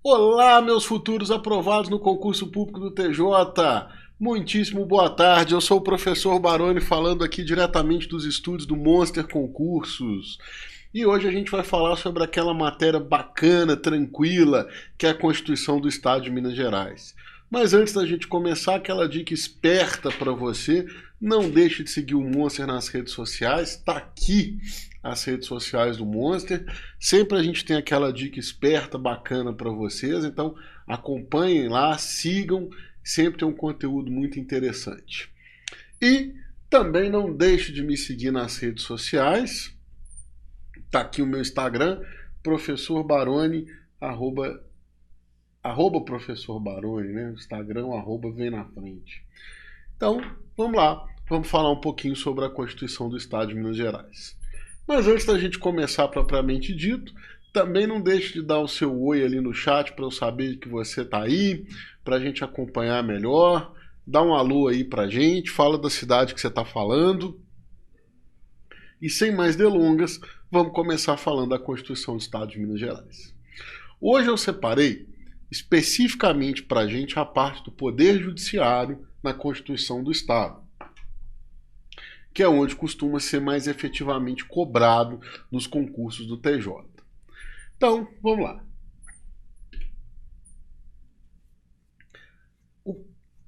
Olá, meus futuros aprovados no concurso público do TJ. Muitíssimo boa tarde. Eu sou o professor Baroni falando aqui diretamente dos estúdios do Monster Concursos. E hoje a gente vai falar sobre aquela matéria bacana, tranquila, que é a Constituição do Estado de Minas Gerais. Mas antes da gente começar, aquela dica esperta para você, não deixe de seguir o Monster nas redes sociais, tá aqui as redes sociais do Monster. Sempre a gente tem aquela dica esperta, bacana para vocês, então acompanhem lá, sigam, sempre tem um conteúdo muito interessante. E também não deixe de me seguir nas redes sociais, tá aqui o meu Instagram, professor Baroni, arroba professor Baroni, né? O Instagram, arroba vem na frente. Então, vamos lá, vamos falar um pouquinho sobre a Constituição do Estado de Minas Gerais. Mas antes da gente começar propriamente dito, também não deixe de dar o seu oi ali no chat para eu saber que você está aí, para a gente acompanhar melhor. Dá um alô aí para a gente, fala da cidade que você está falando. E sem mais delongas, vamos começar falando da Constituição do Estado de Minas Gerais. Hoje eu separei especificamente para a gente a parte do Poder Judiciário na Constituição do Estado, que é onde costuma ser mais efetivamente cobrado nos concursos do TJ. Então, vamos lá. O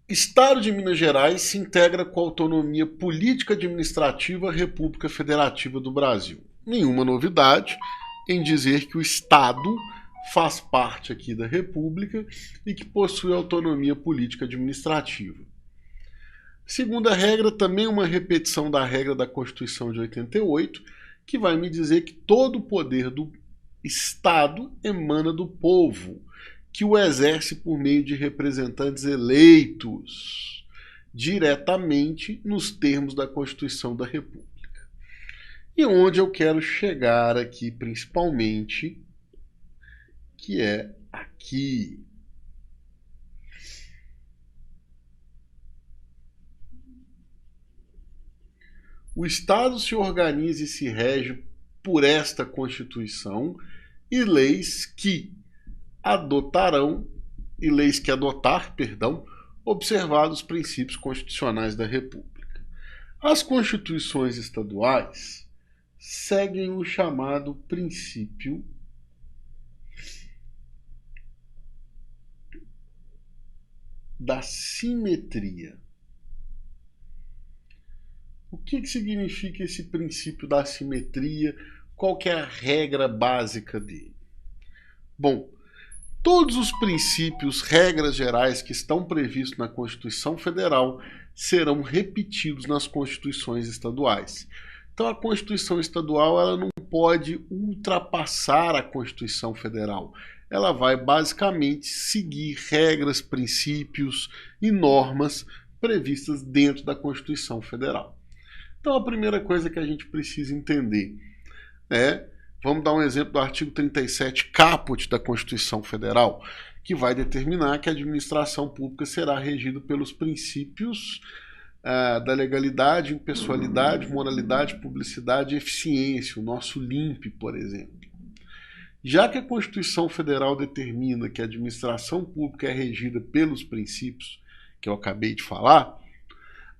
Estado de Minas Gerais se integra com a autonomia política administrativa à República Federativa do Brasil. Nenhuma novidade em dizer que o Estado faz parte aqui da República e que possui autonomia política administrativa. Segunda regra, também uma repetição da regra da Constituição de 88, que vai me dizer que todo o poder do Estado emana do povo, que o exerce por meio de representantes eleitos diretamente nos termos da Constituição da República. E onde eu quero chegar aqui principalmente, que é aqui. O Estado se organiza e se rege por esta Constituição e leis que adotar, observados os princípios constitucionais da República. As constituições estaduais seguem o chamado princípio da simetria. O que significa esse princípio da simetria? Qual que é a regra básica dele? Bom, todos os princípios, regras gerais que estão previstos na Constituição Federal serão repetidos nas constituições estaduais. Então a Constituição Estadual ela não pode ultrapassar a Constituição Federal. Ela vai basicamente seguir regras, princípios e normas previstas dentro da Constituição Federal. Então a primeira coisa que a gente precisa entender é, vamos dar um exemplo do artigo 37 caput da Constituição Federal, que vai determinar que a administração pública será regida pelos princípios da legalidade, impessoalidade, moralidade, publicidade e eficiência, o nosso LIMP, por exemplo. Já que a Constituição Federal determina que a administração pública é regida pelos princípios que eu acabei de falar,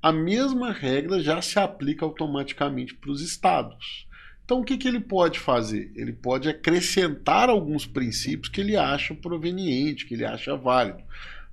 a mesma regra já se aplica automaticamente para os estados. Então o que ele pode fazer? Ele pode acrescentar alguns princípios que ele acha proveniente, que ele acha válido,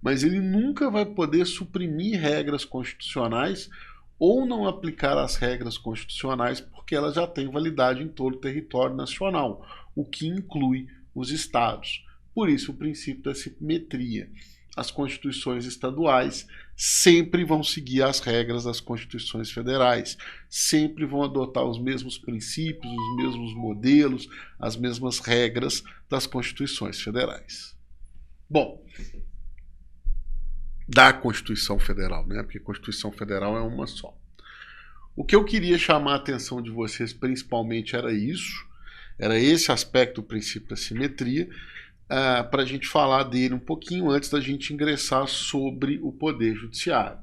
mas ele nunca vai poder suprimir regras constitucionais ou não aplicar as regras constitucionais porque elas já têm validade em todo o território nacional, o que inclui os estados. Por isso o princípio da simetria. As constituições estaduais sempre vão seguir as regras das constituições federais, sempre vão adotar os mesmos princípios, os mesmos modelos, as mesmas regras das constituições federais. Bom, da Constituição Federal, né? Porque a Constituição Federal é uma só. O que eu queria chamar a atenção de vocês principalmente era isso, era esse aspecto do princípio da simetria, para a gente falar dele um pouquinho antes da gente ingressar sobre o Poder Judiciário.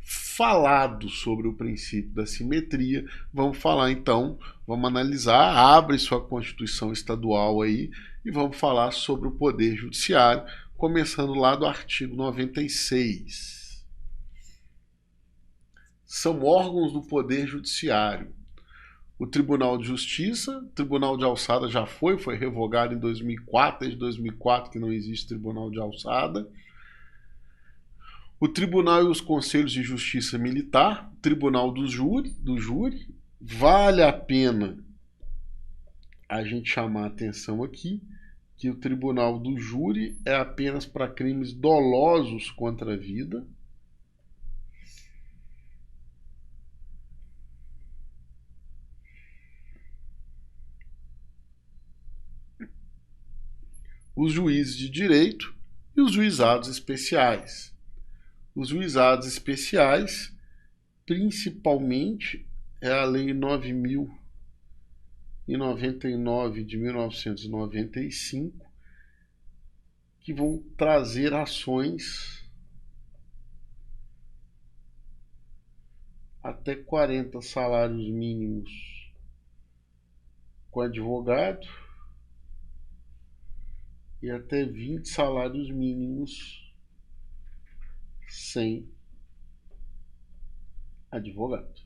Falado sobre o princípio da simetria, vamos falar então, vamos analisar, abre sua Constituição Estadual aí e vamos falar sobre o Poder Judiciário, começando lá do artigo 96. São órgãos do Poder Judiciário: o Tribunal de Justiça, o Tribunal de Alçada já foi revogado em 2004, desde 2004 que não existe Tribunal de Alçada. O Tribunal e os Conselhos de Justiça Militar, o Tribunal do Júri, vale a pena a gente chamar a atenção aqui que o Tribunal do Júri é apenas para crimes dolosos contra a vida. Os juízes de direito e os juizados especiais. Os juizados especiais, principalmente, é a Lei 9.099 de 1995, que vão trazer ações até 40 salários mínimos com advogado e até 20 salários mínimos sem advogado.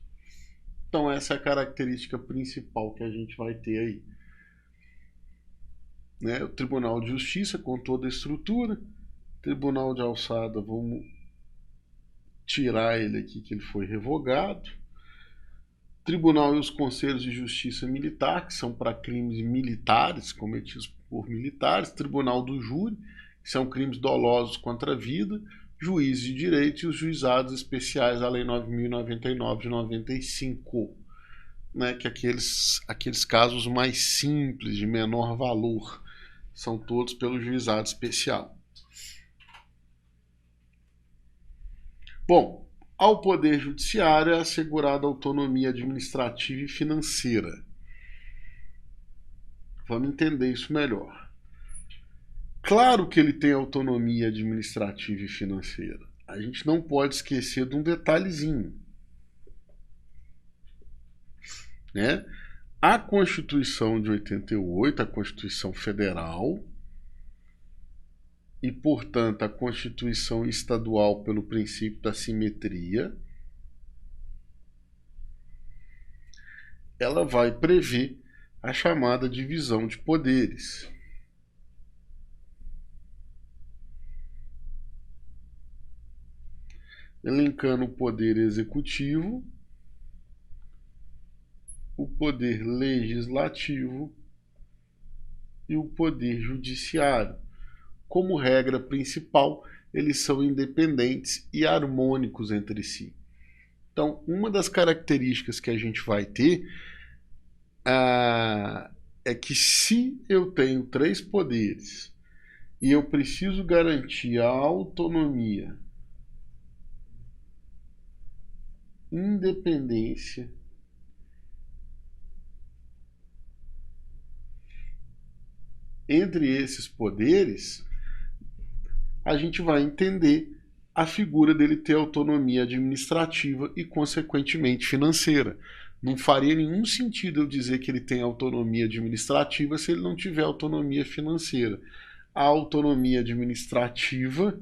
Então essa é a característica principal que a gente vai ter aí. O Tribunal de Justiça com toda a estrutura, Tribunal de Alçada, vamos tirar ele aqui que ele foi revogado. Tribunal e os Conselhos de Justiça Militar, que são para crimes militares cometidos por militares. Tribunal do Júri, que são crimes dolosos contra a vida. Juízes de direito e os juizados especiais da Lei 9.099 de 95, que aqueles casos mais simples, de menor valor, são todos pelo juizado especial. Bom, ao Poder Judiciário é assegurada autonomia administrativa e financeira. Vamos entender isso melhor. Claro que ele tem autonomia administrativa e financeira. A gente não pode esquecer de um detalhezinho. A Constituição de 88, a Constituição Federal, e, portanto, a Constituição Estadual pelo princípio da simetria, ela vai prever a chamada divisão de poderes. Elencando o poder executivo, o poder legislativo e o poder judiciário. Como regra principal, eles são independentes e harmônicos entre si. Então, uma das características que a gente vai ter é que se eu tenho 3 poderes e eu preciso garantir a autonomia, independência entre esses poderes, a gente vai entender a figura dele ter autonomia administrativa e, consequentemente, financeira. Não faria nenhum sentido eu dizer que ele tem autonomia administrativa se ele não tiver autonomia financeira. A autonomia administrativa,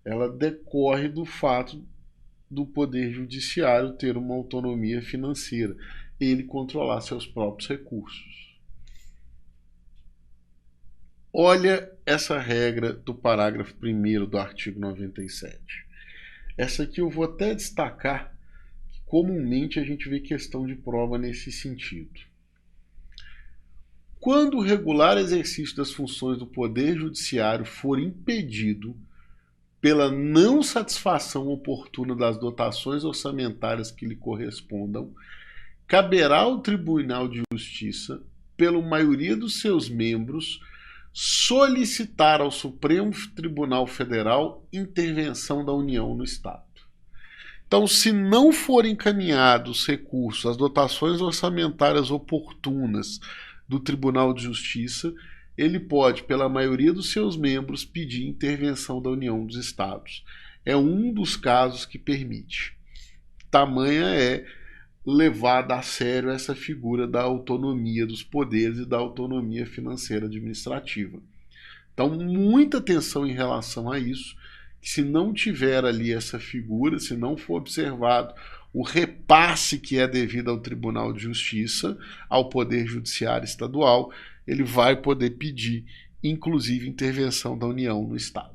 ela decorre do fato do Poder Judiciário ter uma autonomia financeira, ele controlar seus próprios recursos. Olha essa regra do parágrafo 1º do artigo 97. Essa aqui eu vou até destacar que comumente a gente vê questão de prova nesse sentido. Quando o regular exercício das funções do Poder Judiciário for impedido pela não satisfação oportuna das dotações orçamentárias que lhe correspondam, caberá ao Tribunal de Justiça, pela maioria dos seus membros, solicitar ao Supremo Tribunal Federal intervenção da União no Estado. Então, se não forem encaminhados recursos, as dotações orçamentárias oportunas do Tribunal de Justiça, ele pode, pela maioria dos seus membros, pedir intervenção da União dos Estados. É um dos casos que permite. Tamanha é levada a sério essa figura da autonomia dos poderes e da autonomia financeira administrativa. Então, muita atenção em relação a isso, que se não tiver ali essa figura, se não for observado o repasse que é devido ao Tribunal de Justiça, ao Poder Judiciário Estadual, ele vai poder pedir, inclusive, intervenção da União no Estado.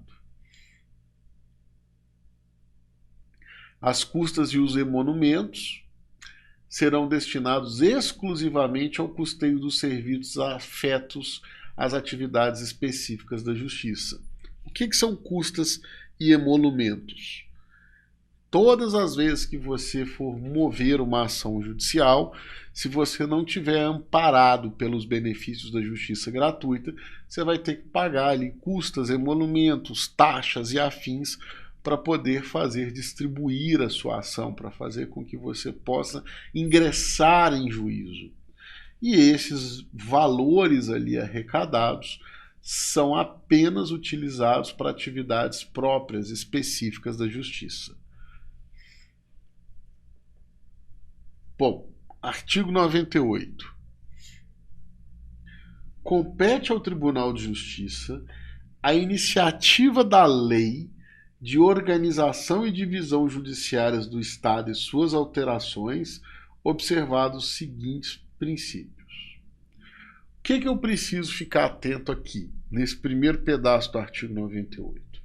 As custas e os emolumentos serão destinados exclusivamente ao custeio dos serviços afetos às atividades específicas da Justiça. O que são custas e emolumentos? Todas as vezes que você for mover uma ação judicial, se você não tiver amparado pelos benefícios da justiça gratuita, você vai ter que pagar ali custas, emolumentos, taxas e afins para poder distribuir a sua ação, para fazer com que você possa ingressar em juízo. E esses valores ali arrecadados são apenas utilizados para atividades próprias, específicas da justiça. Bom, artigo 98. Compete ao Tribunal de Justiça a iniciativa da lei de organização e divisão judiciárias do Estado e suas alterações, observados os seguintes princípios. O que eu preciso ficar atento aqui, nesse primeiro pedaço do artigo 98?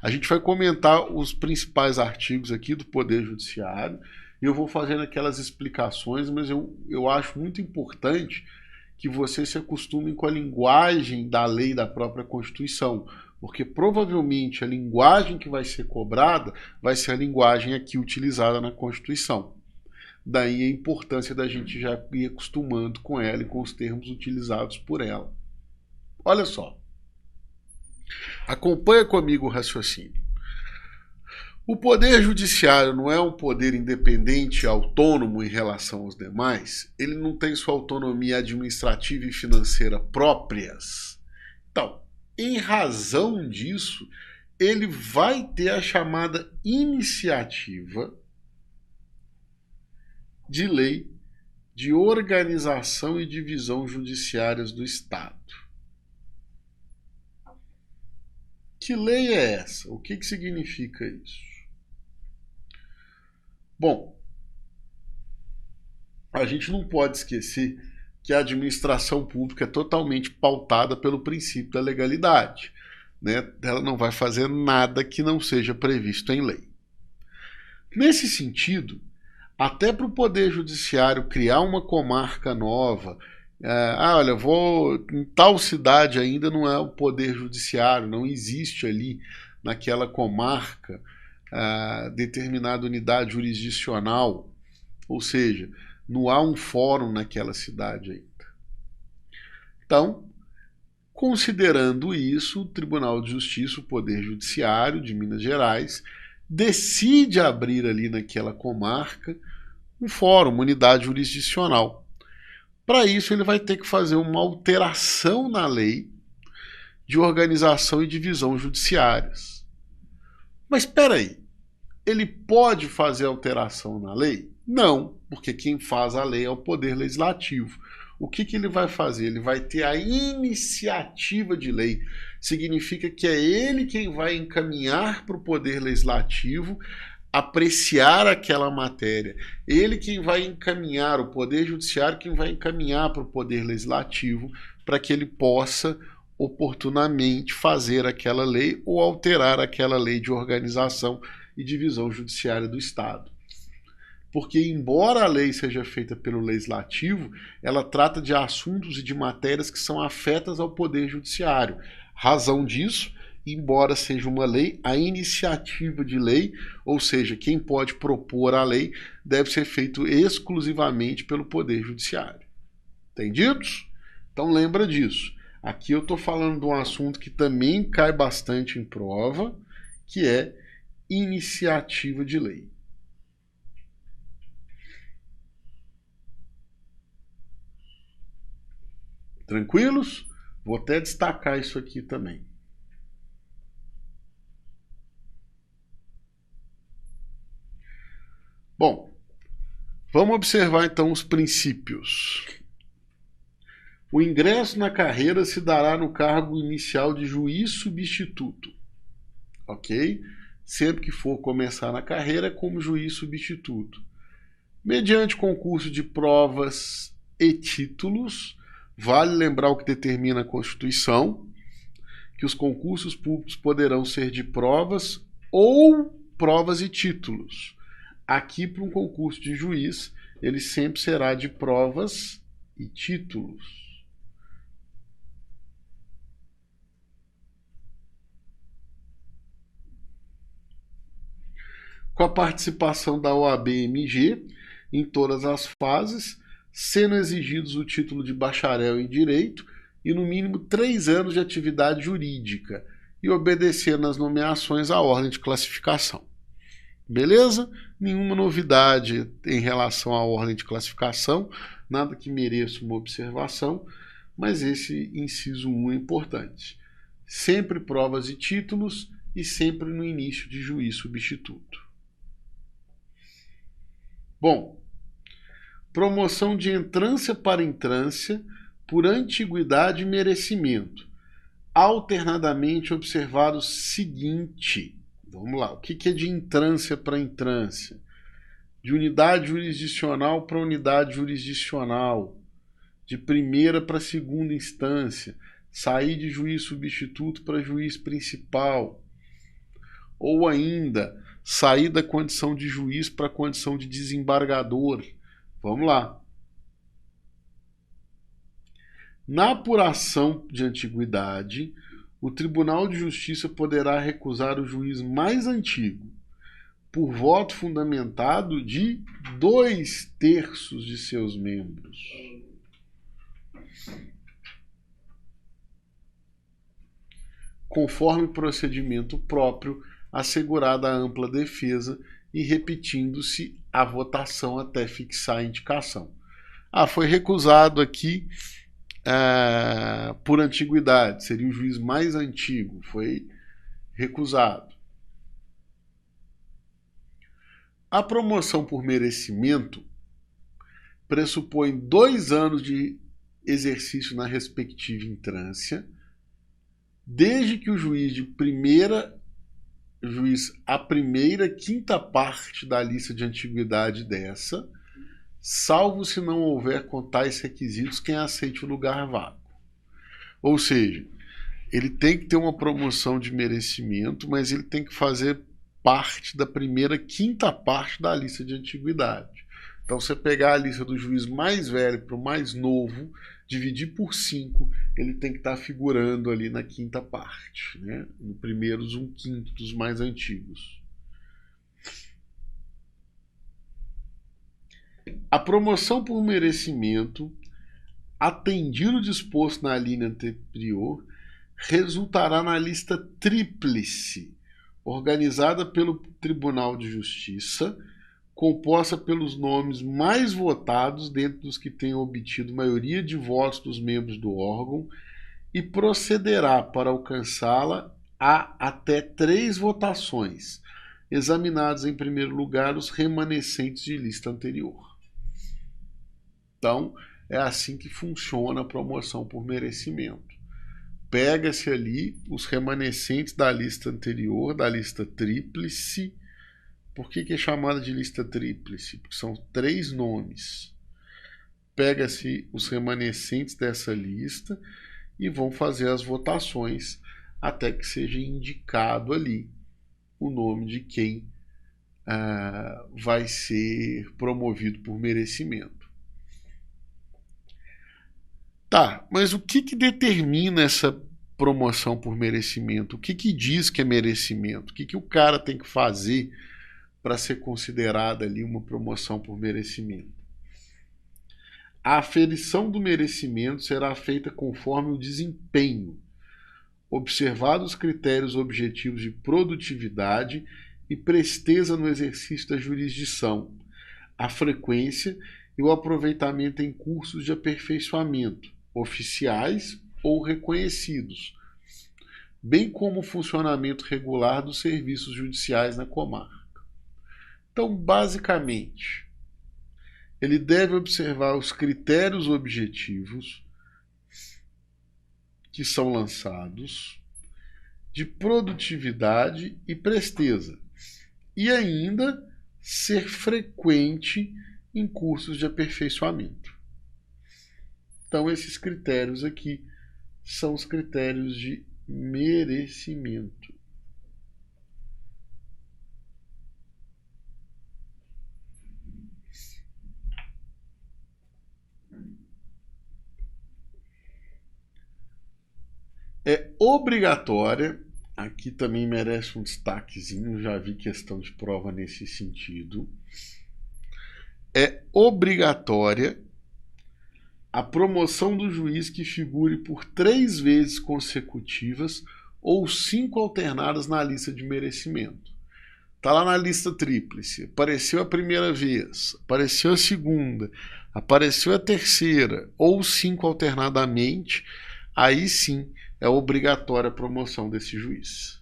A gente vai comentar os principais artigos aqui do Poder Judiciário, e eu vou fazendo aquelas explicações, mas eu acho muito importante que você se acostume com a linguagem da lei da própria Constituição, porque provavelmente a linguagem que vai ser cobrada vai ser a linguagem aqui utilizada na Constituição. Daí a importância da gente já ir acostumando com ela e com os termos utilizados por ela. Olha só. Acompanha comigo o raciocínio. O Poder Judiciário não é um poder independente e autônomo em relação aos demais? Ele não tem sua autonomia administrativa e financeira próprias? Então, em razão disso, ele vai ter a chamada iniciativa de lei de organização e divisão judiciárias do Estado. Que lei é essa? O que significa isso? Bom, a gente não pode esquecer que a administração pública é totalmente pautada pelo princípio da legalidade, né? Ela não vai fazer nada que não seja previsto em lei. Nesse sentido, até para o Poder Judiciário criar uma comarca nova, olha, em tal cidade ainda não é o Poder Judiciário, não existe ali naquela comarca determinada unidade jurisdicional, ou seja, não há um fórum naquela cidade ainda. Então, considerando isso, o Tribunal de Justiça, o Poder Judiciário de Minas Gerais, decide abrir ali naquela comarca um fórum, uma unidade jurisdicional. Para isso, ele vai ter que fazer uma alteração na lei de organização e divisão judiciárias. Mas espera aí, ele pode fazer alteração na lei? Não, porque quem faz a lei é o Poder Legislativo. O que ele vai fazer? Ele vai ter a iniciativa de lei. Significa que é ele quem vai encaminhar para o Poder Legislativo apreciar aquela matéria. Ele quem vai encaminhar, o Poder Judiciário quem vai encaminhar para o Poder Legislativo para que ele possa oportunamente fazer aquela lei ou alterar aquela lei de organização e divisão judiciária do Estado. Porque, embora a lei seja feita pelo Legislativo, ela trata de assuntos e de matérias que são afetas ao Poder Judiciário. Razão disso, embora seja uma lei, a iniciativa de lei, ou seja, quem pode propor a lei, deve ser feito exclusivamente pelo Poder Judiciário. Entendidos? Então lembra disso. Aqui eu estou falando de um assunto que também cai bastante em prova, que é iniciativa de lei. Tranquilos? Vou até destacar isso aqui também. Bom, Vamos observar então os princípios. O ingresso na carreira se dará no cargo inicial de juiz substituto, ok? Sempre que for começar na carreira é como juiz substituto. Mediante concurso de provas e títulos, vale lembrar o que determina a Constituição, que os concursos públicos poderão ser de provas ou provas e títulos. Aqui, para um concurso de juiz, ele sempre será de provas e títulos. Com a participação da OAB-MG em todas as fases, sendo exigidos o título de bacharel em Direito e no mínimo 3 anos de atividade jurídica e obedecer nas nomeações à ordem de classificação. Beleza? Nenhuma novidade em relação à ordem de classificação, nada que mereça uma observação, mas esse inciso 1 é importante. Sempre provas e títulos e sempre no início de juiz substituto. Bom, promoção de entrância para entrância por antiguidade e merecimento. Alternadamente observado o seguinte, vamos lá, o que é de entrância para entrância? De unidade jurisdicional para unidade jurisdicional, de primeira para segunda instância, sair de juiz substituto para juiz principal, ou ainda sair da condição de juiz para a condição de desembargador. Vamos lá. Na apuração de antiguidade, o Tribunal de Justiça poderá recusar o juiz mais antigo, por voto fundamentado de 2/3 de seus membros. Conforme procedimento próprio, assegurada a ampla defesa e repetindo-se a votação até fixar a indicação. Foi recusado aqui por antiguidade, seria o juiz mais antigo, foi recusado. A promoção por merecimento pressupõe 2 anos de exercício na respectiva entrância, desde que o juiz a primeira quinta parte da lista de antiguidade dessa, salvo se não houver com tais requisitos quem aceite o lugar vago. Ou seja, ele tem que ter uma promoção de merecimento, mas ele tem que fazer parte da primeira quinta parte da lista de antiguidade. Então, você pegar a lista do juiz mais velho para o mais novo, dividir por 5, ele tem que estar figurando ali na quinta parte, né? No primeiros 1/5 dos mais antigos. A promoção por merecimento, atendido o disposto na linha anterior, resultará na lista tríplice, organizada pelo Tribunal de Justiça, composta pelos nomes mais votados dentre os que tenham obtido maioria de votos dos membros do órgão e procederá para alcançá-la a até 3 votações, examinados em primeiro lugar os remanescentes de lista anterior. Então, é assim que funciona a promoção por merecimento. Pega-se ali os remanescentes da lista anterior, da lista tríplice. Por que é chamada de lista tríplice? Porque são 3 nomes. Pega-se os remanescentes dessa lista e vão fazer as votações até que seja indicado ali o nome de quem vai ser promovido por merecimento. Tá, mas o que determina essa promoção por merecimento? O que diz que é merecimento? O que o cara tem que fazer para ser considerada ali uma promoção por merecimento? A aferição do merecimento será feita conforme o desempenho, observados os critérios objetivos de produtividade e presteza no exercício da jurisdição, a frequência e o aproveitamento em cursos de aperfeiçoamento, oficiais ou reconhecidos, bem como o funcionamento regular dos serviços judiciais na comarca. Então, basicamente, ele deve observar os critérios objetivos que são lançados de produtividade e presteza, e ainda ser frequente em cursos de aperfeiçoamento. Então, esses critérios aqui são os critérios de merecimento. É obrigatória, aqui também merece um destaquezinho, já vi questão de prova nesse sentido. É obrigatória a promoção do juiz que figure por 3 vezes consecutivas ou 5 alternadas na lista de merecimento. Está lá na lista tríplice, apareceu a primeira vez, apareceu a segunda, apareceu a terceira, ou 5 alternadamente, aí sim é obrigatória a promoção desse juiz.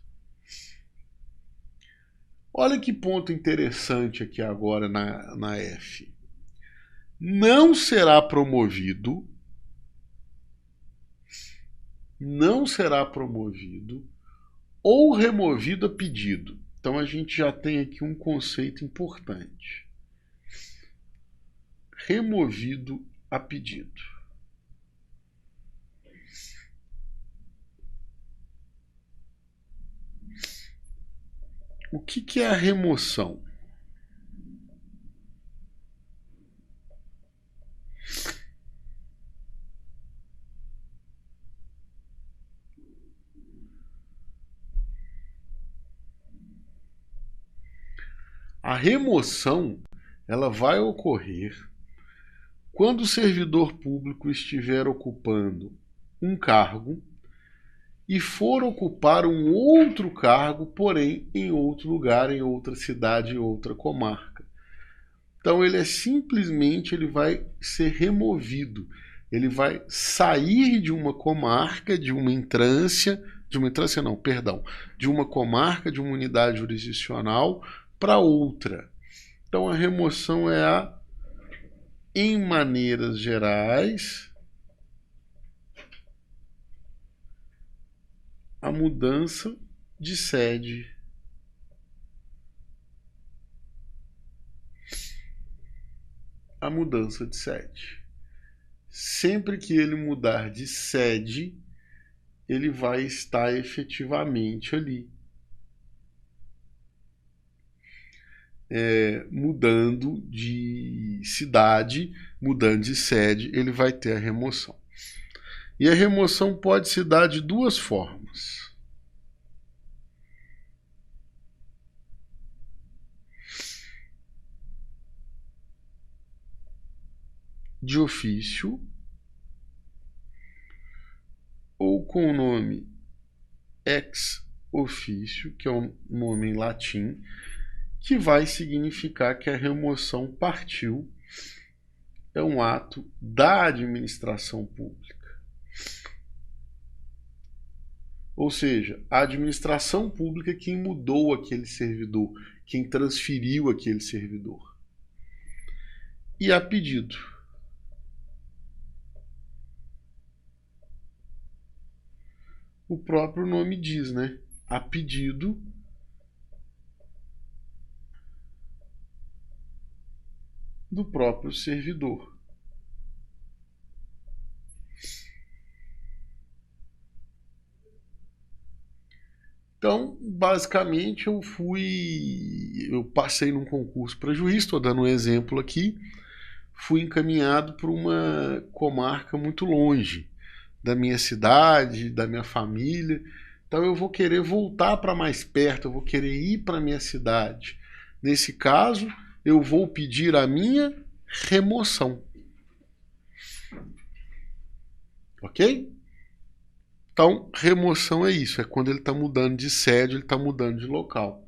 Olha que ponto interessante aqui agora na F. Não será promovido ou removido a pedido. Então a gente já tem aqui um conceito importante. Removido a pedido. O que é a remoção? A remoção, ela vai ocorrer quando o servidor público estiver ocupando um cargo e for ocupar um outro cargo, porém em outro lugar, em outra cidade, em outra comarca. Então ele ele vai ser removido. Ele vai sair de uma comarca, de uma comarca, de uma unidade jurisdicional para outra. Então a remoção é em maneiras gerais, a mudança de sede. A mudança de sede. Sempre que ele mudar de sede, ele vai estar efetivamente ali. Mudando de cidade, mudando de sede, ele vai ter a remoção. E a remoção pode se dar de 2 formas. De ofício, ou com o nome ex officio, que é um nome em latim, que vai significar que a remoção partiu, é um ato da administração pública. Ou seja, a administração pública é quem mudou aquele servidor, quem transferiu aquele servidor. E a pedido. O próprio nome diz, né? A pedido do próprio servidor. Então, basicamente, eu passei num concurso para juiz, estou dando um exemplo aqui, fui encaminhado para uma comarca muito longe da minha cidade, da minha família. Então eu vou querer voltar para mais perto, eu vou querer ir para minha cidade. Nesse caso, eu vou pedir a minha remoção. Ok? Então, remoção é isso, é quando ele está mudando de sede, ele está mudando de local.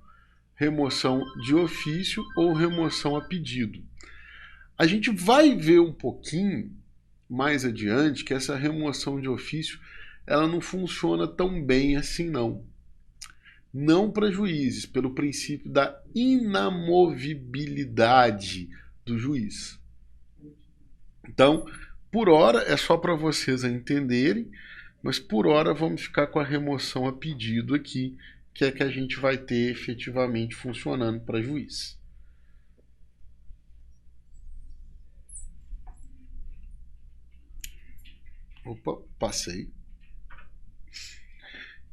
Remoção de ofício ou remoção a pedido. A gente vai ver um pouquinho mais adiante que essa remoção de ofício ela não funciona tão bem assim não. Não para juízes, pelo princípio da inamovibilidade do juiz. Então, por hora, é só para vocês entenderem, mas por hora vamos ficar com a remoção a pedido aqui, que é que a gente vai ter efetivamente funcionando para juiz. Opa, passei.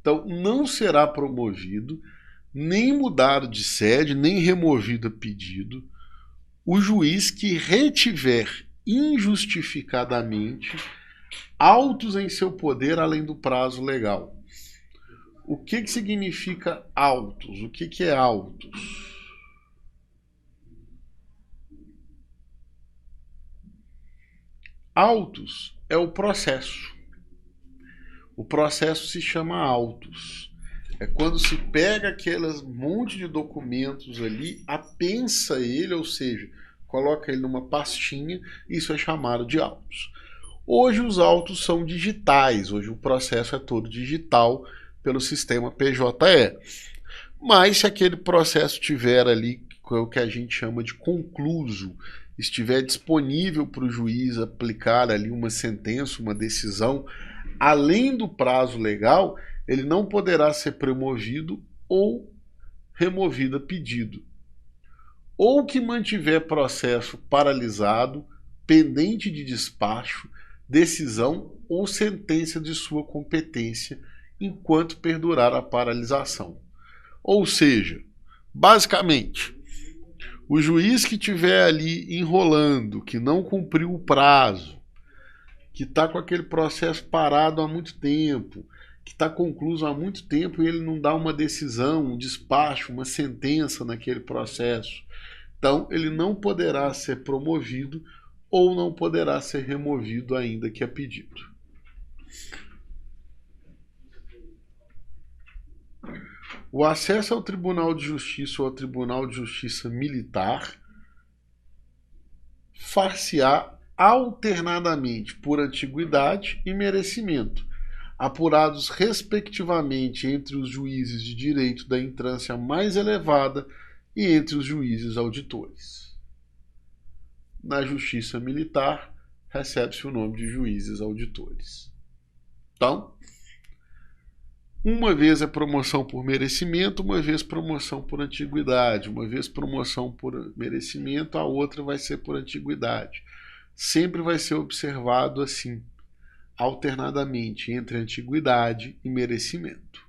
Então, não será promovido, nem mudado de sede, nem removido a pedido o juiz que retiver injustificadamente autos em seu poder além do prazo legal. O que significa autos? O que é autos? Autos é o processo. O processo se chama autos. É quando se pega aqueles monte de documentos ali, apensa ele, ou seja, coloca ele numa pastinha, isso é chamado de autos. Hoje os autos são digitais, hoje o processo é todo digital pelo sistema PJE. Mas se aquele processo tiver ali, o que a gente chama de concluso, estiver disponível para o juiz aplicar ali uma sentença, uma decisão, além do prazo legal, ele não poderá ser promovido ou removido a pedido. Ou que mantiver processo paralisado, pendente de despacho, decisão ou sentença de sua competência, enquanto perdurar a paralisação. Ou seja, basicamente, o juiz que estiver ali enrolando, que não cumpriu o prazo, que está com aquele processo parado há muito tempo, que está concluído há muito tempo e ele não dá uma decisão, um despacho, uma sentença naquele processo. Então, ele não poderá ser promovido ou não poderá ser removido ainda que a pedido. O acesso ao Tribunal de Justiça ou ao Tribunal de Justiça Militar far-se-á alternadamente por antiguidade e merecimento, apurados respectivamente entre os juízes de direito da entrância mais elevada e entre os juízes auditores. Na Justiça Militar, recebe-se o nome de juízes auditores. Então, uma vez é promoção por merecimento, uma vez promoção por antiguidade, uma vez promoção por merecimento, a outra vai ser por antiguidade. Sempre vai ser observado assim, alternadamente, entre antiguidade e merecimento.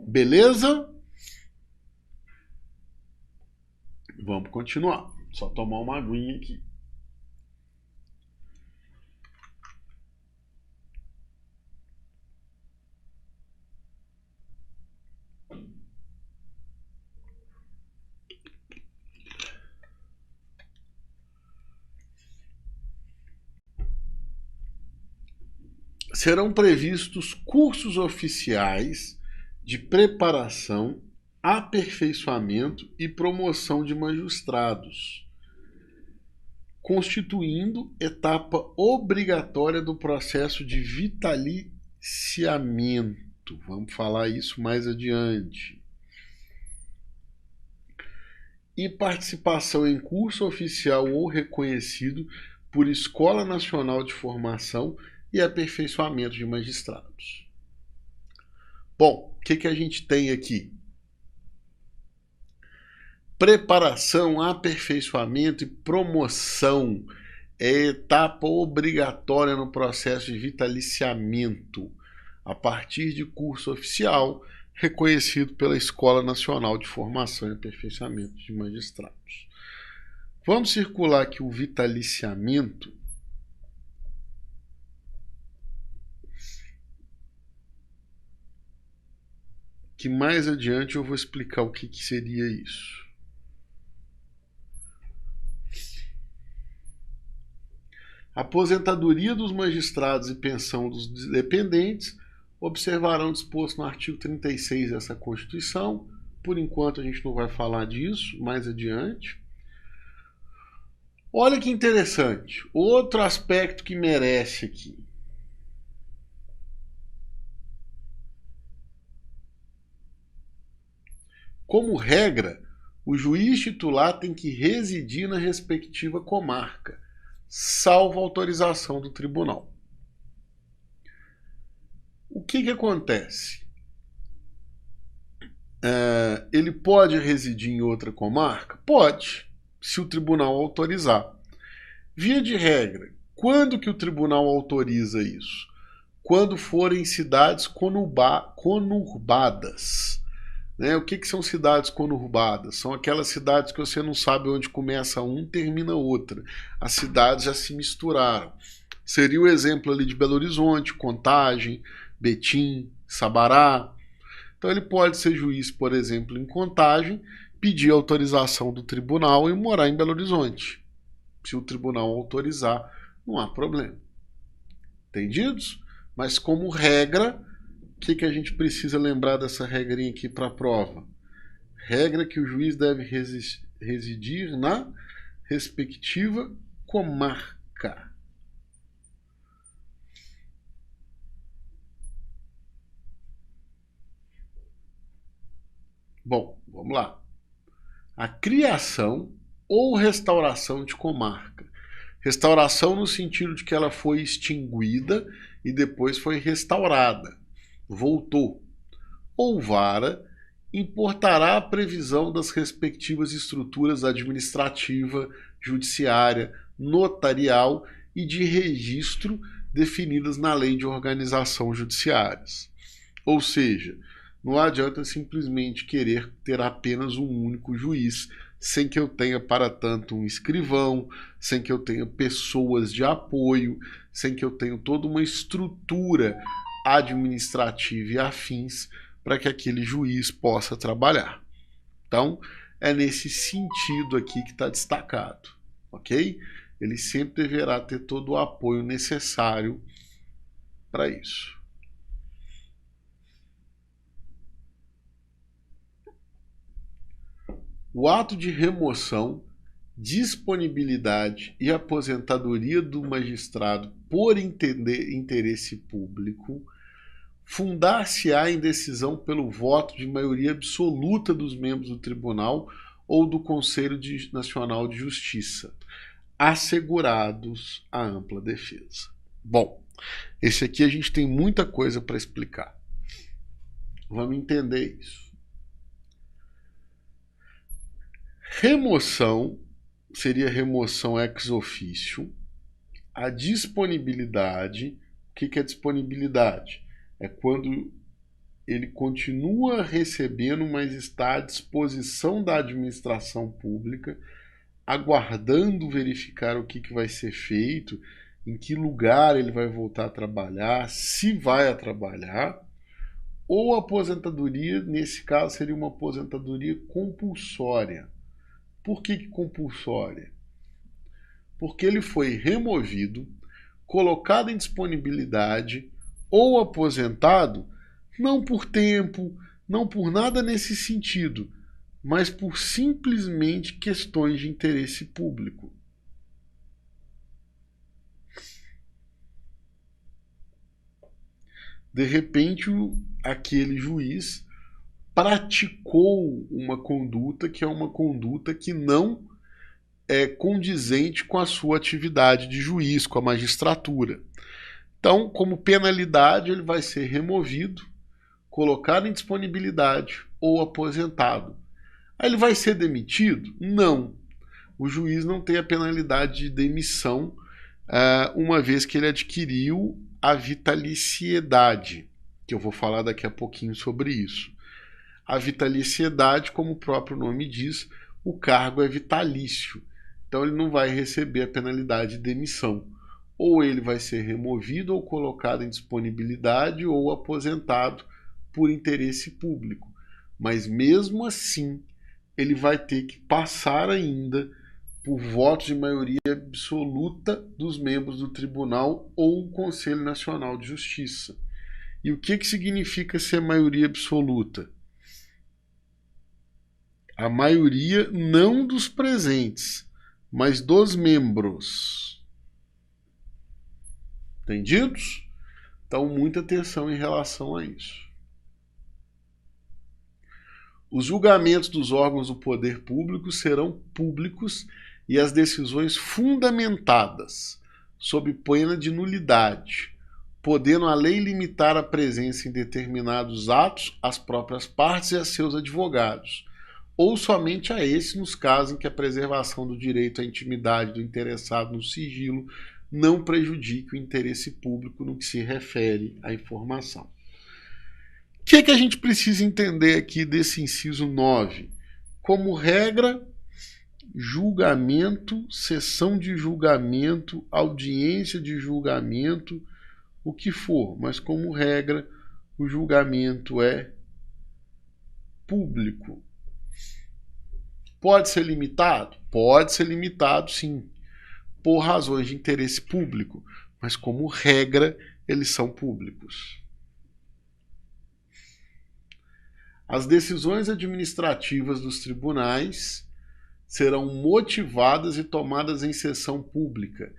Beleza? Vamos continuar. Só tomar uma aguinha aqui. Serão previstos cursos oficiais de preparação, aperfeiçoamento e promoção de magistrados, constituindo etapa obrigatória do processo de vitaliciamento. Vamos falar isso mais adiante. E participação em curso oficial ou reconhecido por Escola Nacional de Formação e aperfeiçoamento de magistrados. Bom, o que a gente tem aqui? Preparação, aperfeiçoamento e promoção é etapa obrigatória no processo de vitaliciamento, a partir de curso oficial reconhecido pela Escola Nacional de Formação e Aperfeiçoamento de Magistrados. Vamos circular aqui o vitaliciamento. Que mais adiante eu vou explicar o que seria isso. Aposentadoria dos magistrados e pensão dos dependentes observarão disposto no artigo 36 dessa Constituição. Por enquanto a gente não vai falar disso, mais adiante. Olha que interessante, outro aspecto que merece aqui. Como regra, o juiz titular tem que residir na respectiva comarca, salvo autorização do tribunal. O que acontece? Ele pode residir em outra comarca? Pode, se o tribunal autorizar. Via de regra, quando que o tribunal autoriza isso? Quando forem cidades conurbadas. Né? O que são cidades conurbadas? São aquelas cidades que você não sabe onde começa um, termina outra. As cidades já se misturaram. Seria o exemplo ali de Belo Horizonte, Contagem, Betim, Sabará. Então ele pode ser juiz, por exemplo, em Contagem, pedir autorização do tribunal e morar em Belo Horizonte. Se o tribunal autorizar, não há problema. Entendidos? Mas como regra, o que a gente precisa lembrar dessa regrinha aqui para a prova? Regra que o juiz deve residir na respectiva comarca. Bom, vamos lá. A criação ou restauração de comarca. Restauração no sentido de que ela foi extinguida e depois foi restaurada, voltou. Ou vara, importará a previsão das respectivas estruturas administrativa, judiciária, notarial e de registro definidas na Lei de Organização Judiciárias. Ou seja, não adianta simplesmente querer ter apenas um único juiz, sem que eu tenha para tanto um escrivão, sem que eu tenha pessoas de apoio, sem que eu tenha toda uma estrutura administrativa e afins para que aquele juiz possa trabalhar. Então, é nesse sentido aqui que está destacado, ok? Ele sempre deverá ter todo o apoio necessário para isso. O ato de remoção, disponibilidade e aposentadoria do magistrado por interesse público fundar-se-á em decisão pelo voto de maioria absoluta dos membros do Tribunal ou do Conselho Nacional de Justiça, assegurados a ampla defesa. Bom, esse aqui a gente tem muita coisa para explicar. Vamos entender isso. Remoção seria remoção ex officio. A disponibilidade, o que é disponibilidade? É quando ele continua recebendo, mas está à disposição da administração pública, aguardando verificar o que vai ser feito, em que lugar ele vai voltar a trabalhar, se vai a trabalhar. Ou aposentadoria, nesse caso, seria uma aposentadoria compulsória. Por que compulsória? Porque ele foi removido, colocado em disponibilidade ou aposentado, não por tempo, não por nada nesse sentido, mas por simplesmente questões de interesse público. De repente, aquele juiz praticou uma conduta que é uma conduta que não é condizente com a sua atividade de juiz, com a magistratura. Então, como penalidade, ele vai ser removido, colocado em disponibilidade ou aposentado. Aí ele vai ser demitido? Não. O juiz não tem a penalidade de demissão, uma vez que ele adquiriu a vitaliciedade, que eu vou falar daqui a pouquinho sobre isso. A vitaliciedade, como o próprio nome diz, o cargo é vitalício. Então ele não vai receber a penalidade de demissão. Ou ele vai ser removido ou colocado em disponibilidade ou aposentado por interesse público. Mas mesmo assim, ele vai ter que passar ainda por votos de maioria absoluta dos membros do tribunal ou do Conselho Nacional de Justiça. E o que significa ser maioria absoluta? A maioria não dos presentes, mas dos membros. Entendidos? Então, muita atenção em relação a isso. Os julgamentos dos órgãos do poder público serão públicos e as decisões fundamentadas, sob pena de nulidade, podendo a lei limitar a presença em determinados atos às próprias partes e a seus advogados, ou somente a esses nos casos em que a preservação do direito à intimidade do interessado no sigilo não prejudique o interesse público no que se refere à informação. O que a gente precisa entender aqui desse inciso 9? Como regra, julgamento, sessão de julgamento, audiência de julgamento, o que for, mas como regra, o julgamento é público. Pode ser limitado? Pode ser limitado, sim, por razões de interesse público, mas como regra, eles são públicos. As decisões administrativas dos tribunais serão motivadas e tomadas em sessão pública,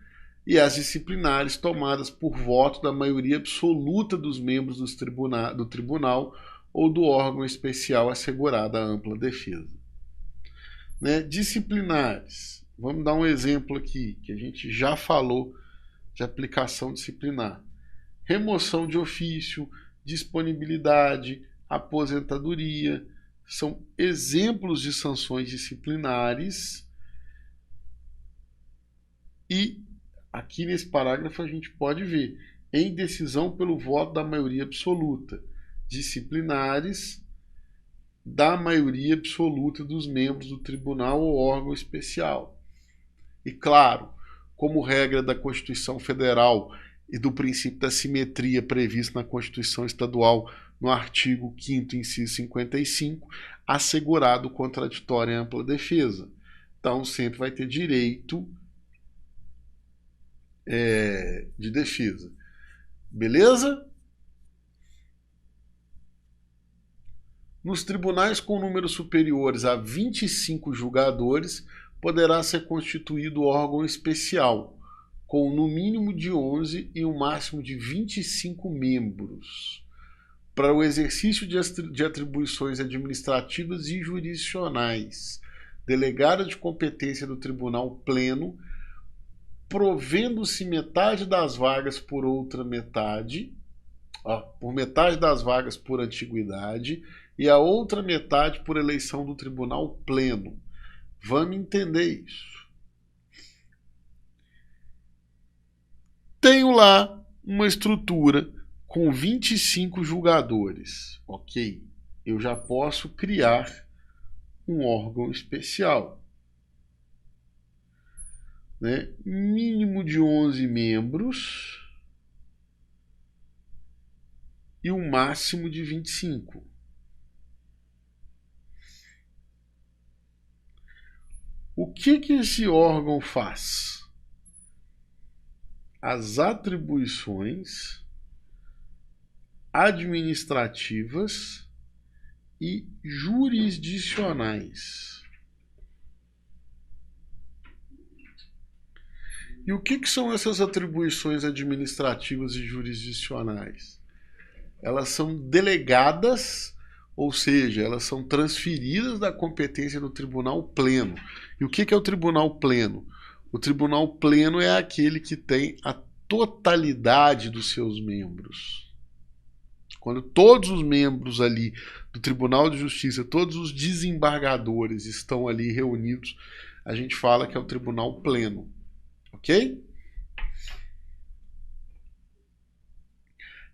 e as disciplinares tomadas por voto da maioria absoluta dos membros do tribunal ou do órgão especial assegurada a ampla defesa. Disciplinares. Vamos dar um exemplo aqui, que a gente já falou de aplicação disciplinar. Remoção de ofício, disponibilidade, aposentadoria, são exemplos de sanções disciplinares. E aqui nesse parágrafo a gente pode ver, em decisão pelo voto da maioria absoluta, disciplinares da maioria absoluta dos membros do tribunal ou órgão especial. E claro, como regra da Constituição Federal e do princípio da simetria previsto na Constituição Estadual no artigo 5º, inciso 55, assegurado o contraditório em ampla defesa. Então sempre vai ter direito de defesa. Beleza? Nos tribunais com números superiores a 25 julgadores, poderá ser constituído órgão especial, com no mínimo de 11 e o máximo de 25 membros, para o exercício de atribuições administrativas e jurisdicionais, delegada de competência do Tribunal Pleno, provendo-se metade das vagas por outra metade, por metade das vagas por antiguidade, e a outra metade por eleição do Tribunal Pleno. Vamos entender isso. Tenho lá uma estrutura com 25 julgadores. Ok, eu já posso criar um órgão especial. Mínimo de 11 membros e um máximo de 25. O que esse órgão faz? As atribuições administrativas e jurisdicionais. E o que são essas atribuições administrativas e jurisdicionais? Elas são delegadas, ou seja, elas são transferidas da competência do Tribunal Pleno. E o que é o Tribunal Pleno? O Tribunal Pleno é aquele que tem a totalidade dos seus membros. Quando todos os membros ali do Tribunal de Justiça, todos os desembargadores estão ali reunidos, a gente fala que é o Tribunal Pleno. Ok?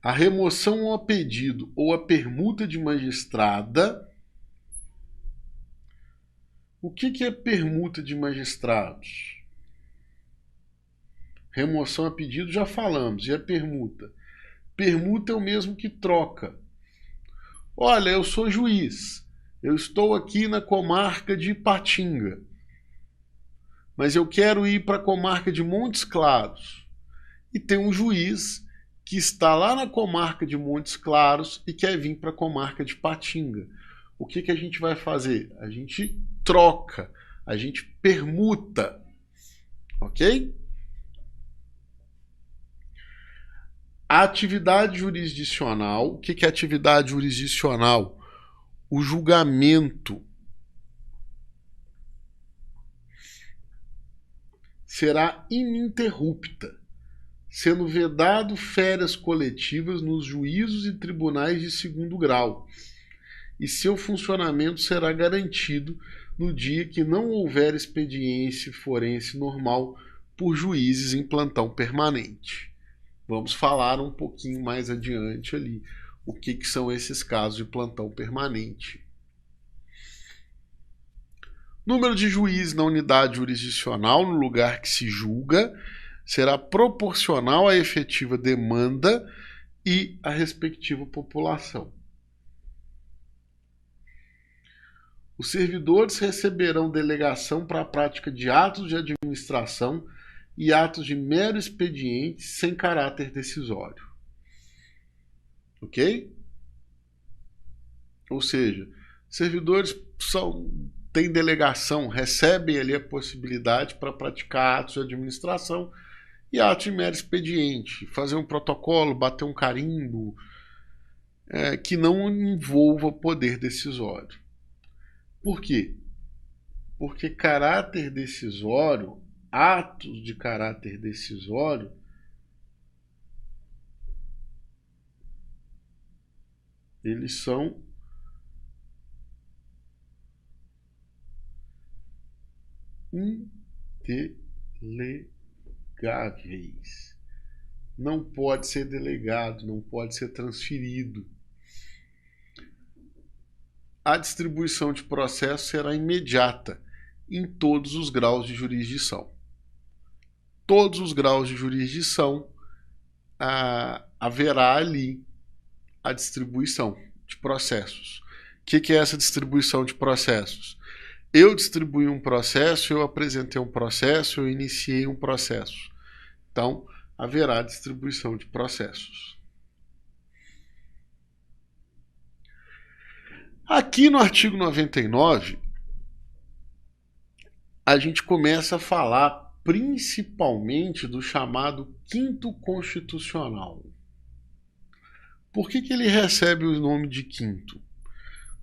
A remoção ao pedido ou a permuta de magistrada. O que é permuta de magistrados? Remoção a pedido já falamos. E a permuta? Permuta é o mesmo que troca. Olha, eu sou juiz. Eu estou aqui na comarca de Ipatinga. Mas eu quero ir para a comarca de Montes Claros. E tem um juiz que está lá na comarca de Montes Claros e quer vir para a comarca de Ipatinga. O que a gente vai fazer? A gente troca, a gente permuta, ok? A atividade jurisdicional, o que é atividade jurisdicional? O julgamento será ininterrupta, sendo vedado férias coletivas nos juízos e tribunais de segundo grau, e seu funcionamento será garantido no dia que não houver expediência forense normal por juízes em plantão permanente. Vamos falar um pouquinho mais adiante ali o que são esses casos de plantão permanente. Número de juízes na unidade jurisdicional no lugar que se julga será proporcional à efetiva demanda e à respectiva população. Os servidores receberão delegação para a prática de atos de administração e atos de mero expediente sem caráter decisório. Ok? Ou seja, servidores têm delegação, recebem ali a possibilidade para praticar atos de administração e atos de mero expediente, fazer um protocolo, bater um carimbo, que não envolva poder decisório. Por quê? Porque caráter decisório, atos de caráter decisório, eles são indelegáveis. Não pode ser delegado, não pode ser transferido. A distribuição de processo será imediata em todos os graus de jurisdição. Todos os graus de jurisdição haverá ali a distribuição de processos. O que é essa distribuição de processos? Eu distribuí um processo, eu apresentei um processo, eu iniciei um processo. Então, haverá distribuição de processos. Aqui no artigo 99, a gente começa a falar principalmente do chamado quinto constitucional. Por que ele recebe o nome de quinto?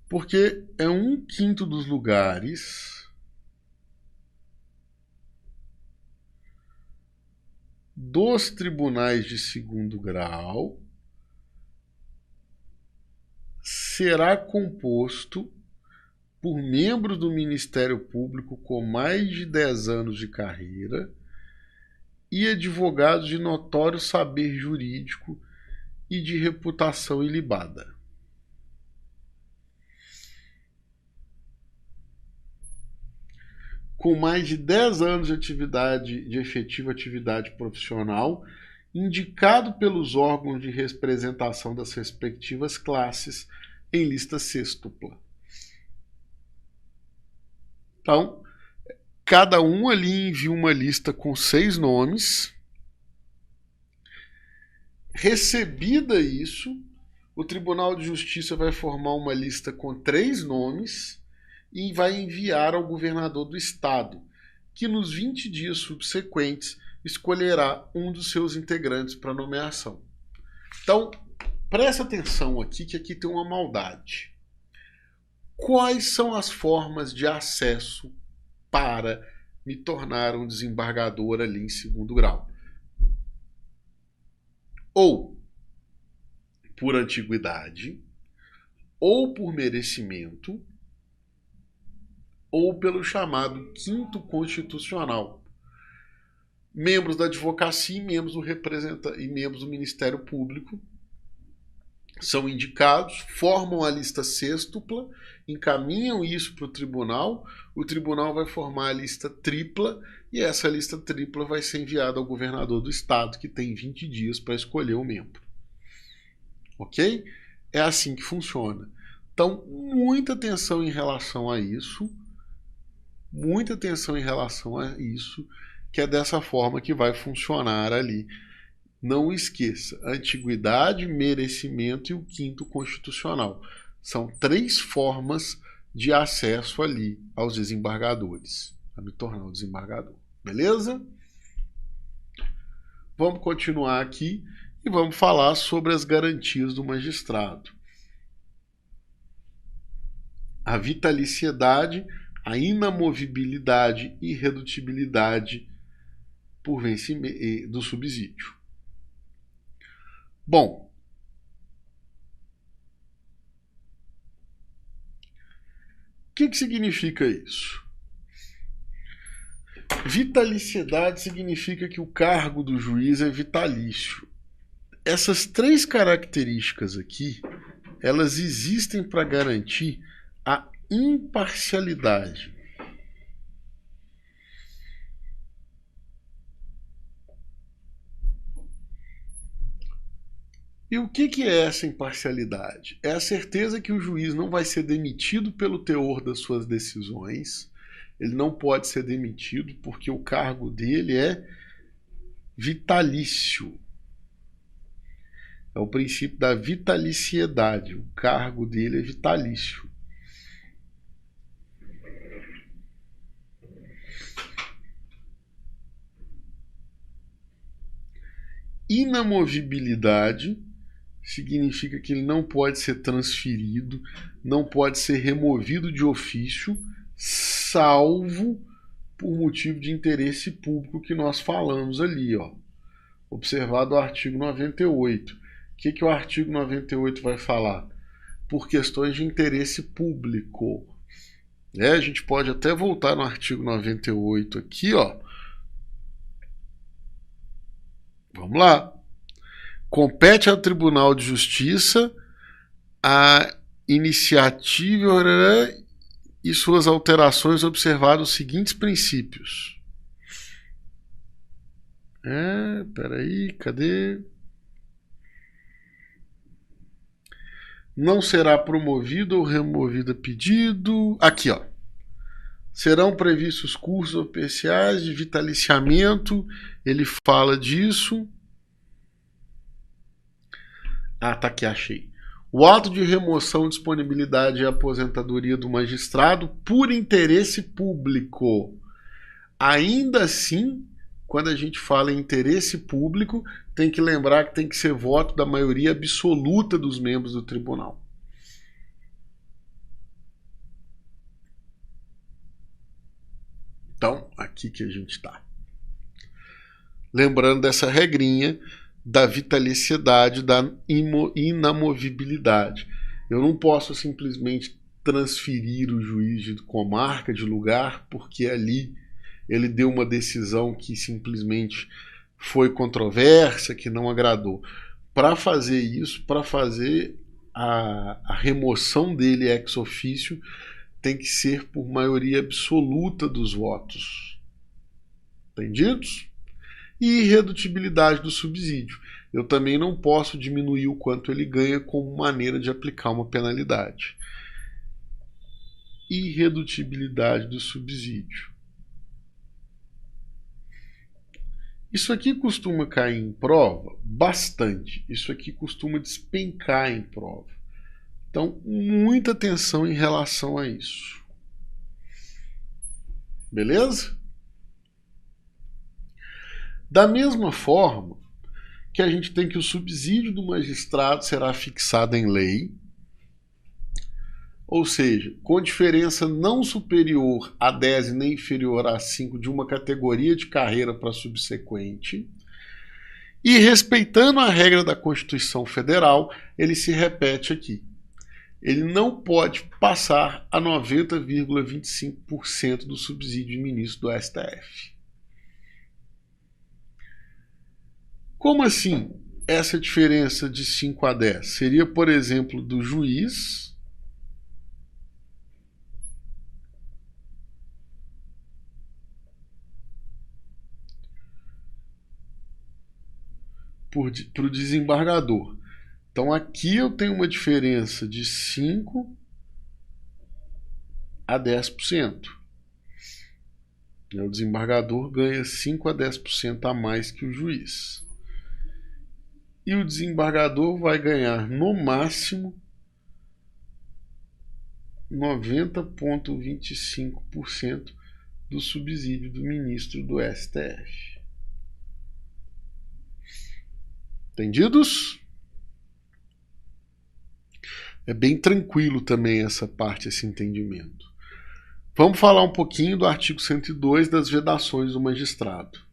Porque é 1/5 dos lugares dos tribunais de segundo grau será composto por membros do Ministério Público com mais de 10 anos de carreira e advogados de notório saber jurídico e de reputação ilibada. Com mais de 10 anos de efetiva atividade profissional, indicado pelos órgãos de representação das respectivas classes em lista sêxtupla. Então, cada um ali envia uma lista com 6 nomes. Recebida isso, o Tribunal de Justiça vai formar uma lista com 3 nomes e vai enviar ao governador do estado, que nos 20 dias subsequentes escolherá um dos seus integrantes para nomeação. Então, presta atenção aqui, que aqui tem uma maldade. Quais são as formas de acesso para me tornar um desembargador ali em segundo grau? Ou por antiguidade, ou por merecimento, ou pelo chamado quinto constitucional. Membros da advocacia e membros do Ministério Público são indicados, formam a lista sêxtupla, encaminham isso para o tribunal vai formar a lista tripla, e essa lista tripla vai ser enviada ao governador do estado, que tem 20 dias para escolher o membro. Ok? É assim que funciona. Então, muita atenção em relação a isso, que é dessa forma que vai funcionar ali. Não esqueça, antiguidade, merecimento e o quinto constitucional. São 3 formas de acesso ali aos desembargadores, a me tornar um desembargador. Beleza? Vamos continuar aqui e vamos falar sobre as garantias do magistrado. A vitaliciedade, a inamovibilidade e irredutibilidade por vencimento do subsídio. Bom, o que significa isso? Vitaliciedade significa que o cargo do juiz é vitalício. Essas três características aqui, elas existem para garantir a imparcialidade. E o que é essa imparcialidade? É a certeza que o juiz não vai ser demitido pelo teor das suas decisões. Ele não pode ser demitido porque o cargo dele é vitalício. É o princípio da vitaliciedade. O cargo dele é vitalício. Inamovibilidade significa que ele não pode ser transferido, não pode ser removido de ofício, salvo por motivo de interesse público que nós falamos ali, ó. Observado o artigo 98. O que o artigo 98 vai falar? Por questões de interesse público. A gente pode até voltar no artigo 98 aqui, ó. Vamos lá. Compete ao Tribunal de Justiça a iniciativa e suas alterações observados os seguintes princípios. Peraí, cadê? Não será promovido ou removido a pedido. Aqui, ó. Serão previstos cursos especiais de vitaliciamento. Ele fala disso. Tá aqui, achei. O ato de remoção, disponibilidade e aposentadoria do magistrado por interesse público. Ainda assim, quando a gente fala em interesse público, tem que lembrar que tem que ser voto da maioria absoluta dos membros do tribunal. Então, aqui que a gente está. Lembrando dessa regrinha da vitaliciedade, da inamovibilidade. Eu não posso simplesmente transferir o juiz de comarca, de lugar, porque ali ele deu uma decisão que simplesmente foi controversa, que não agradou. Para fazer isso, para fazer a remoção dele ex officio, tem que ser por maioria absoluta dos votos. Entendidos? E irredutibilidade do subsídio. Eu também não posso diminuir o quanto ele ganha como maneira de aplicar uma penalidade. Irredutibilidade do subsídio. Isso aqui costuma cair em prova? Bastante. Isso aqui costuma despencar em prova. Então, muita atenção em relação a isso. Beleza? Da mesma forma que a gente tem que o subsídio do magistrado será fixado em lei, ou seja, com diferença não superior a 10 e nem inferior a 5 de uma categoria de carreira para subsequente, e respeitando a regra da Constituição Federal, ele se repete aqui. Ele não pode passar a 90,25% do subsídio de ministro do STF. Como assim essa diferença de 5 a 10? Seria, por exemplo, do juiz para o desembargador. Então aqui eu tenho uma diferença de 5 a 10%. O desembargador ganha 5 a 10% a mais que o juiz. E o desembargador vai ganhar, no máximo, 90,25% do subsídio do ministro do STF. Entendidos? É bem tranquilo também essa parte, esse entendimento. Vamos falar um pouquinho do artigo 102 das vedações do magistrado.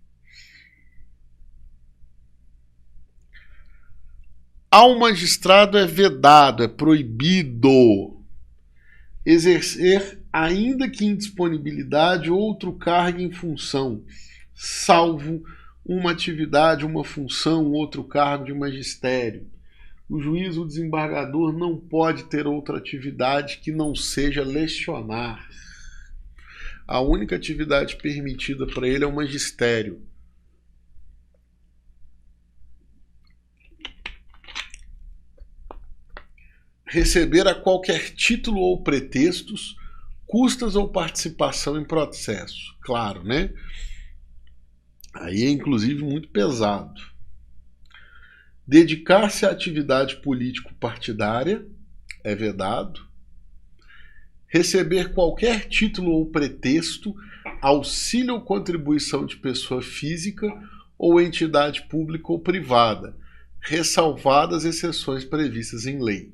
Ao magistrado é vedado, é proibido exercer, ainda que em disponibilidade, outro cargo em função, salvo uma atividade, uma função, outro cargo de magistério. O juiz, o desembargador, não pode ter outra atividade que não seja lecionar. A única atividade permitida para ele é o magistério. Receber a qualquer título ou pretextos, custas ou participação em processo. Claro, né? Aí é inclusive muito pesado. Dedicar-se à atividade político-partidária é vedado. Receber qualquer título ou pretexto, auxílio ou contribuição de pessoa física ou entidade pública ou privada, ressalvadas exceções previstas em lei.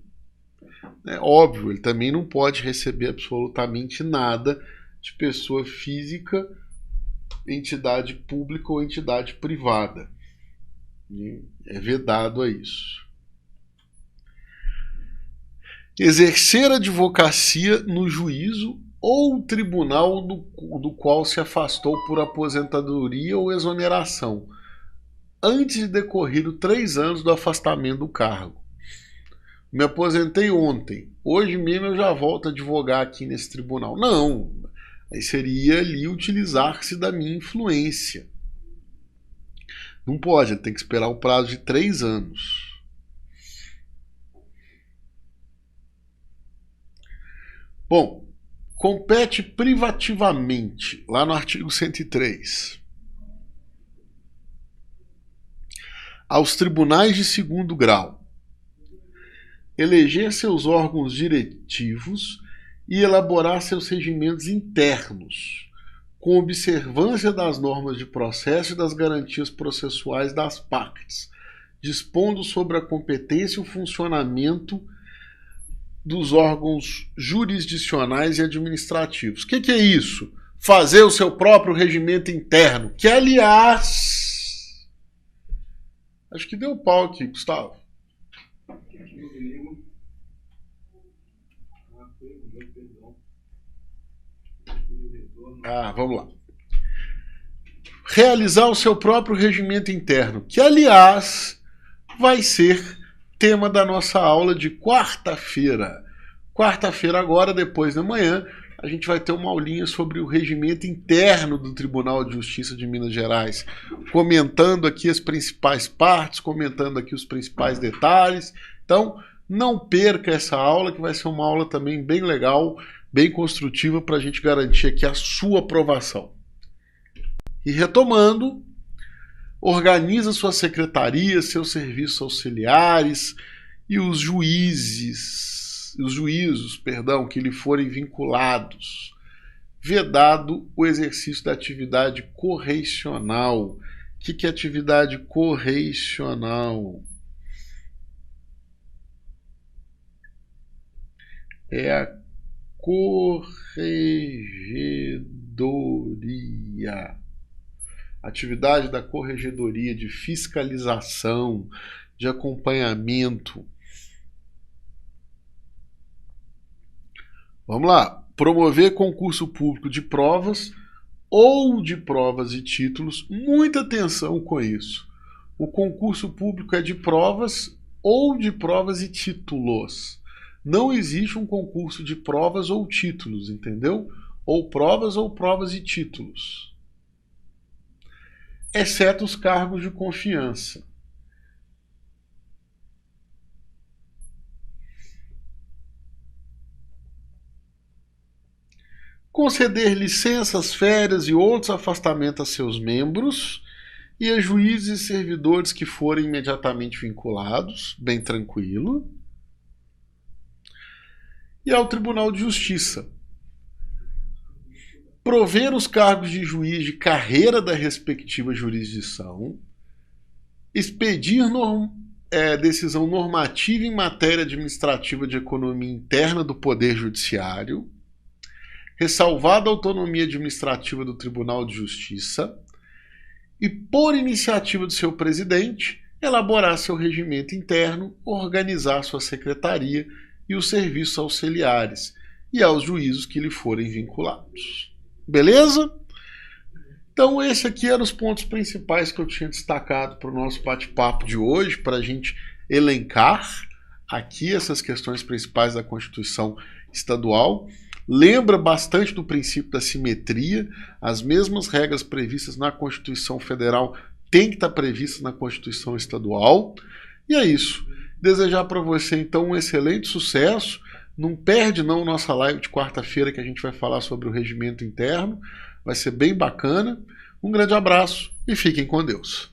É óbvio, ele também não pode receber absolutamente nada de pessoa física, entidade pública ou entidade privada. É vedado a isso. Exercer advocacia no juízo ou tribunal do qual se afastou por aposentadoria ou exoneração, antes de decorrido 3 anos do afastamento do cargo. Me aposentei ontem, hoje mesmo eu já volto a advogar aqui nesse tribunal. Não, aí seria ali utilizar-se da minha influência. Não pode, ele tem que esperar o prazo de 3 anos. Bom, compete privativamente, lá no artigo 103, aos tribunais de segundo grau eleger seus órgãos diretivos e elaborar seus regimentos internos, com observância das normas de processo e das garantias processuais das partes, dispondo sobre a competência e o funcionamento dos órgãos jurisdicionais e administrativos. O que é isso? Fazer o seu próprio regimento interno, que, aliás, acho que deu pau aqui, Gustavo. Vamos lá. Realizar o seu próprio regimento interno, que, aliás, vai ser tema da nossa aula de quarta-feira. Quarta-feira agora, depois da manhã, a gente vai ter uma aulinha sobre o regimento interno do Tribunal de Justiça de Minas Gerais, comentando aqui as principais partes, comentando aqui os principais detalhes. Então, não perca essa aula, que vai ser uma aula também bem legal, bem construtiva, para a gente garantir aqui a sua aprovação. E retomando, organiza sua secretaria, seus serviços auxiliares e os juízos, que lhe forem vinculados. Vedado o exercício da atividade correicional. O que é atividade correicional? É a corregedoria. Atividade da corregedoria de fiscalização, de acompanhamento. Vamos lá. Promover concurso público de provas ou de provas e títulos. Muita atenção com isso. O concurso público é de provas ou de provas e títulos. Não existe um concurso de provas ou títulos, entendeu? Ou provas e títulos. Exceto os cargos de confiança. Conceder licenças, férias e outros afastamentos a seus membros e a juízes e servidores que forem imediatamente vinculados, bem tranquilo. E ao Tribunal de Justiça. Prover os cargos de juiz de carreira da respectiva jurisdição, expedir decisão normativa em matéria administrativa de economia interna do Poder Judiciário, ressalvada a autonomia administrativa do Tribunal de Justiça, e, por iniciativa do seu presidente, elaborar seu regimento interno, organizar sua secretaria e os serviços auxiliares e aos juízos que lhe forem vinculados. Beleza? Então, esse aqui eram os pontos principais que eu tinha destacado para o nosso bate-papo de hoje, para a gente elencar aqui essas questões principais da Constituição Estadual. Lembra bastante do princípio da simetria, as mesmas regras previstas na Constituição Federal têm que estar previstas na Constituição Estadual. E é isso. Desejar para você, então, um excelente sucesso. Não perde não nossa live de quarta-feira, que a gente vai falar sobre o regimento interno. Vai ser bem bacana. Um grande abraço e fiquem com Deus.